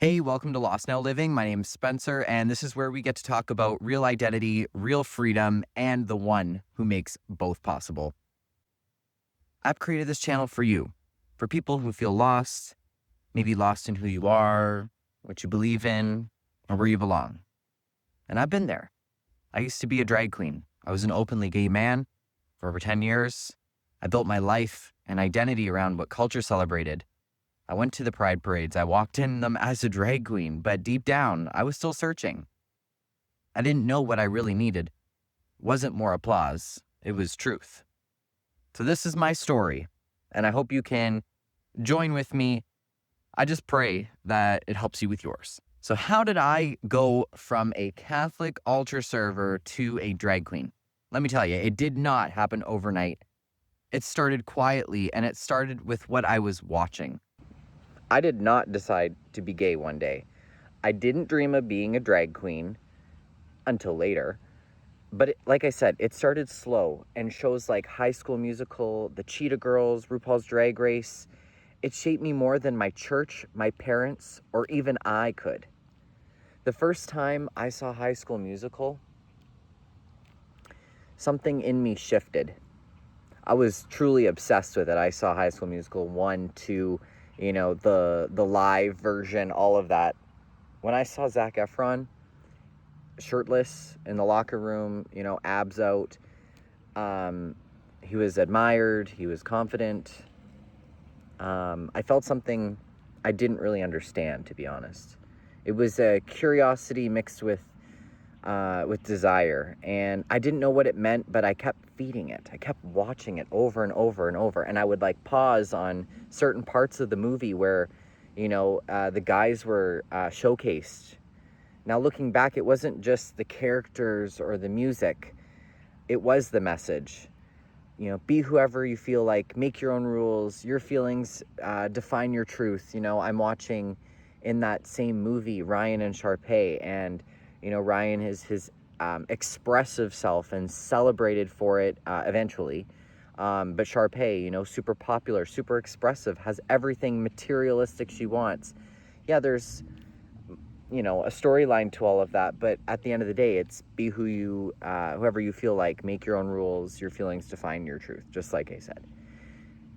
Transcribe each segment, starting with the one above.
Hey, welcome to Lost Now Living. My name's Spencer, and this is where we get to talk about real identity, real freedom, and the one who makes both possible. I've created this channel for you, for people who feel lost, maybe lost in who you are, what you believe in, or where you belong. And I've been there. I used to be a drag queen. I was an openly gay man for over 10 years. I built my life and identity around what culture celebrated. I went to the pride parades. I walked in them as a drag queen, but deep down, I was still searching. I didn't know what I really needed. It wasn't more applause. It was truth. So this is my story, and I hope you can join with me. I just pray that it helps you with yours. So how did I go from a Catholic altar server to a drag queen? Let me tell you, it did not happen overnight. It started quietly, and it started with what I was watching. I did not decide to be gay one day. I didn't dream of being a drag queen until later. But like I said, it started slow, and shows like High School Musical, the Cheetah Girls, RuPaul's Drag Race, it shaped me more than my church, my parents, or even I could. The first time I saw High School Musical, something in me shifted. I was truly obsessed with it. I saw High School Musical 1, 2, the live version, all of that. When I saw Zac Efron shirtless in the locker room, abs out, he was admired, he was confident. I felt something I didn't really understand, to be honest. It was a curiosity mixed with desire, and I didn't know what it meant, but I kept feeding it. I kept watching it over and over and over, and I would pause on certain parts of the movie where, the guys were showcased. Now, looking back, it wasn't just the characters or the music, it was the message. Be whoever you feel like, make your own rules, your feelings define your truth. I'm watching in that same movie Ryan and Sharpay, and Ryan is his expressive self and celebrated for it eventually. But Sharpay, super popular, super expressive, has everything materialistic she wants. Yeah, there's a storyline to all of that, but at the end of the day, it's be whoever you feel like, make your own rules, your feelings define your truth, just like I said.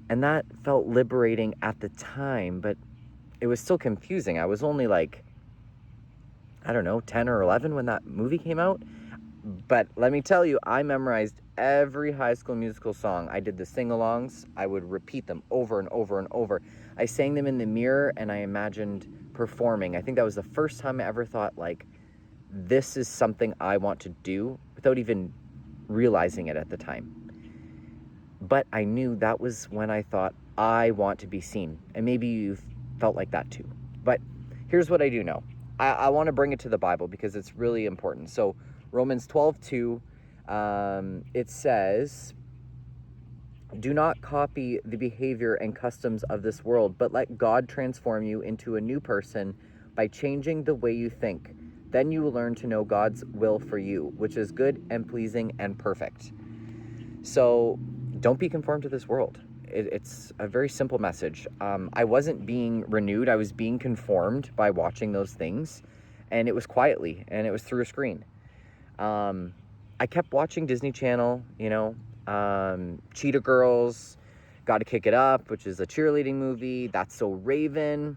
And that felt liberating at the time, but it was still confusing. I was only 10 or 11 when that movie came out. But let me tell you, I memorized every High School Musical song. I did the sing-alongs. I would repeat them over and over and over. I sang them in the mirror, and I imagined performing. I think that was the first time I ever thought, this is something I want to do, without even realizing it at the time. But I knew that was when I thought, I want to be seen. And maybe you felt like that too. But here's what I do know. I want to bring it to the Bible because it's really important. So Romans 12:2, it says, do not copy the behavior and customs of this world, but let God transform you into a new person by changing the way you think. Then you will learn to know God's will for you, which is good and pleasing and perfect. So don't be conformed to this world. It's a very simple message. I wasn't being renewed. I was being conformed by watching those things, and it was quietly, and it was through a screen. I kept watching Disney Channel, Cheetah Girls, Gotta Kick It Up, which is a cheerleading movie, That's So Raven,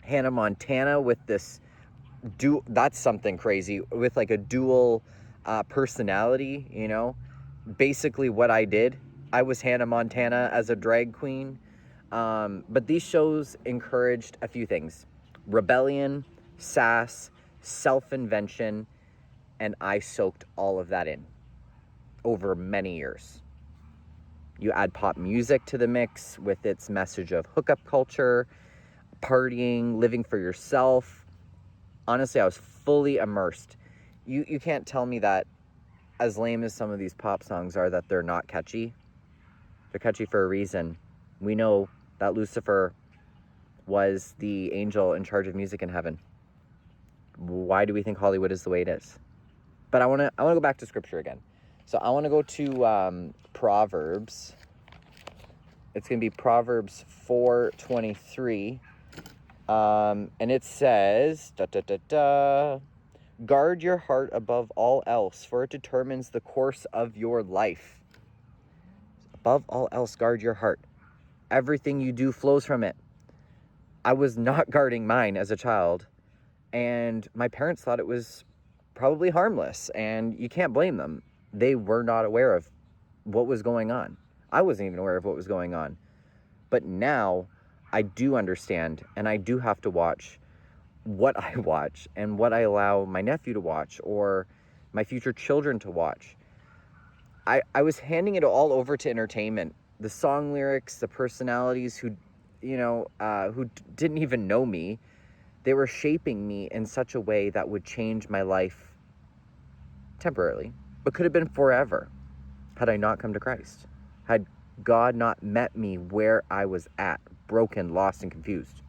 Hannah Montana with this, that's something crazy, with a dual personality, basically what I did. I was Hannah Montana as a drag queen. But these shows encouraged a few things: rebellion, sass, self-invention, and I soaked all of that in over many years. You add pop music to the mix with its message of hookup culture, partying, living for yourself. Honestly, I was fully immersed. You can't tell me that, as lame as some of these pop songs are, that they're not catchy. They're catchy for a reason. We know that Lucifer was the angel in charge of music in heaven. Why do we think Hollywood is the way it is? But I want to go back to scripture again. So I want to go to Proverbs. It's going to be Proverbs 4:23. And it says, guard your heart above all else, for it determines the course of your life. Above all else, guard your heart. Everything you do flows from it. I was not guarding mine as a child, and my parents thought it was probably harmless, and you can't blame them. They were not aware of what was going on. I wasn't even aware of what was going on. But now I do understand, and I do have to watch what I watch and what I allow my nephew to watch or my future children to watch. I was handing it all over to entertainment. The song lyrics, the personalities who didn't even know me, they were shaping me in such a way that would change my life temporarily, but could have been forever had I not come to Christ. Had God not met me where I was at, broken, lost, and confused.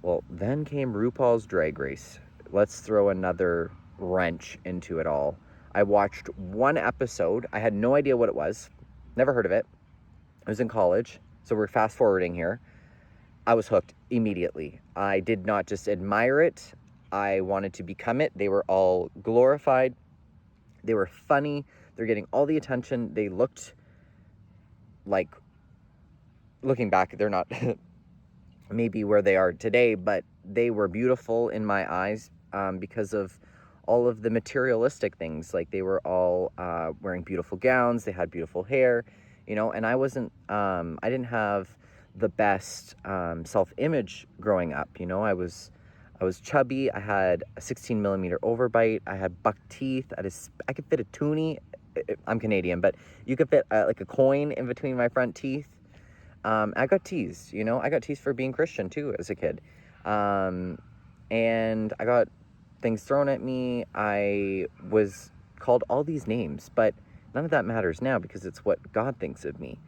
Well, then came RuPaul's Drag Race. Let's throw another wrench into it all. I watched one episode. I had no idea what it was. Never heard of it. I was in college, so we're fast forwarding here. I was hooked immediately. I did not just admire it. I wanted to become it. They were all glorified. They were funny. They're getting all the attention. They looked like, looking back, they're not maybe where they are today, but they were beautiful in my eyes because of all of the materialistic things. Like, they were all wearing beautiful gowns. They had beautiful hair, and I wasn't, I didn't have the best self-image growing up. I was chubby. I had a 16 millimeter overbite. I had buck teeth. I could fit a toonie. I'm Canadian, but you could fit like a coin in between my front teeth. I got teased, I got teased for being Christian too as a kid. And I got things thrown at me. I was called all these names, but none of that matters now because it's what God thinks of me.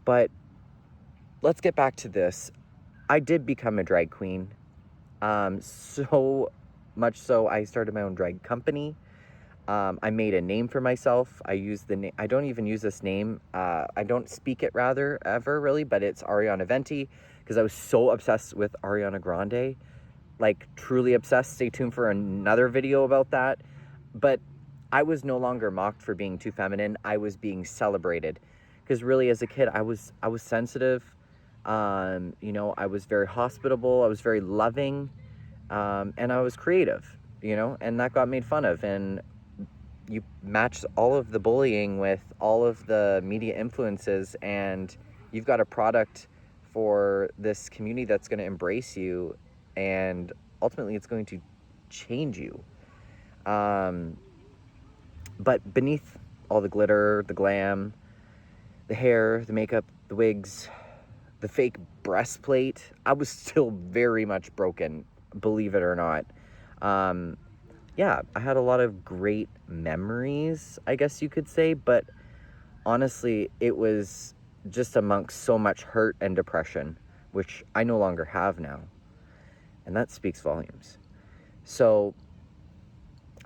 But let's get back to this. I did become a drag queen. So much so I started my own drag company. I made a name for myself. I use the name. I don't even use this name. I don't speak it rather ever really, but it's Ariana Venti because I was so obsessed with Ariana Grande, like truly obsessed. Stay tuned for another video about that. But I was no longer mocked for being too feminine. I was being celebrated because really as a kid, I was sensitive. I was very hospitable. I was very loving. And I was creative, and that got made fun of. And you match all of the bullying with all of the media influences, and you've got a product for this community that's going to embrace you, and ultimately it's going to change you. But beneath all the glitter, the glam, the hair, the makeup, the wigs, the fake breastplate, I was still very much broken, believe it or not. Yeah, I had a lot of great memories, I guess you could say, but honestly, it was just amongst so much hurt and depression, which I no longer have now. And that speaks volumes. So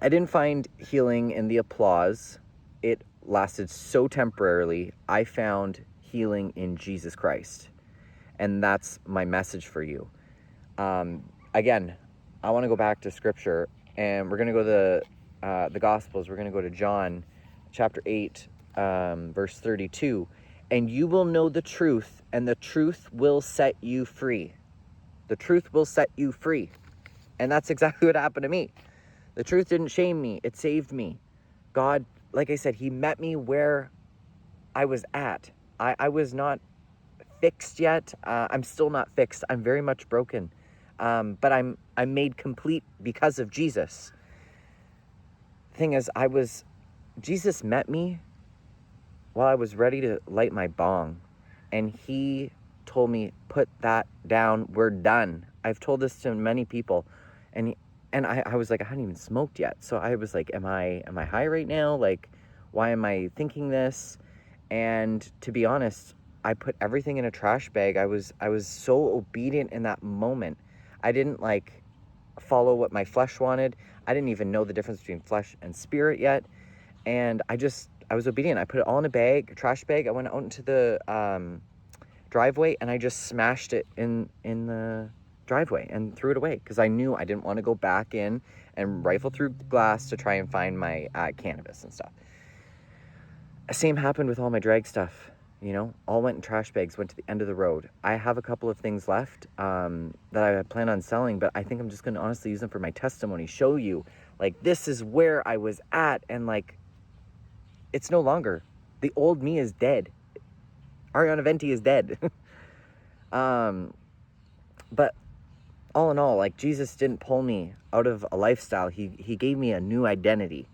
I didn't find healing in the applause. It lasted so temporarily. I found healing in Jesus Christ. And that's my message for you. Again, I want to go back to scripture, and we're going to go to the Gospels. We're going to go to John chapter 8, verse 32. And you will know the truth, and the truth will set you free. The truth will set you free. And that's exactly what happened to me. The truth didn't shame me. It saved me. God, like I said, he met me where I was at. I was not fixed yet. I'm still not fixed. I'm very much broken. But I'm made complete because of Jesus. The thing is, Jesus met me while I was ready to light my bong. And he told me, put that down. We're done. I've told this to many people. And I was like, I hadn't even smoked yet. So I was like, am I high right now? Like, why am I thinking this? And to be honest, I put everything in a trash bag. I was so obedient in that moment. I didn't follow what my flesh wanted. I didn't even know the difference between flesh and spirit yet. And I was obedient. I put it all in a trash bag. I went out into the driveway, and I just smashed it in the driveway and threw it away because I knew I didn't want to go back in and rifle through glass to try and find my cannabis and stuff. Same happened with all my drag stuff. All went in trash bags, went to the end of the road. I have a couple of things left that I plan on selling, but I think I'm just going to honestly use them for my testimony, show you, like, this is where I was at, and, like, it's no longer. The old me is dead. Ariana Venti is dead. But all in all, like, Jesus didn't pull me out of a lifestyle. He gave me a new identity.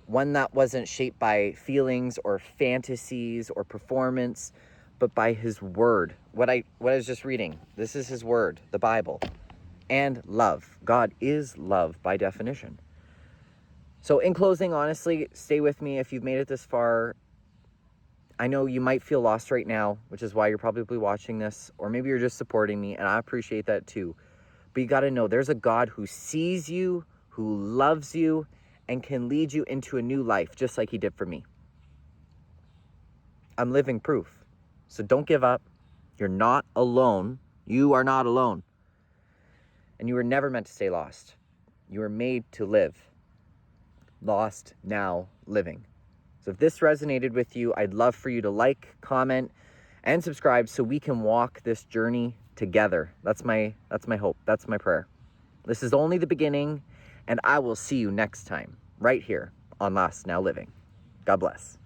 One that wasn't shaped by feelings or fantasies or performance, but by his word. What I was just reading, this is his word, the Bible, and love. God is love by definition. So in closing, honestly, stay with me if you've made it this far. I know you might feel lost right now, which is why you're probably watching this, or maybe you're just supporting me, and I appreciate that too. But you got to know there's a God who sees you, who loves you, and can lead you into a new life, just like he did for me. I'm living proof. So don't give up. You're not alone. You are not alone. And you were never meant to stay lost. You were made to live. Lost, now living. So if this resonated with you, I'd love for you to like, comment, and subscribe so we can walk this journey together. That's my hope. That's my prayer. This is only the beginning, and I will see you next time, right here on Last Now Living. God bless.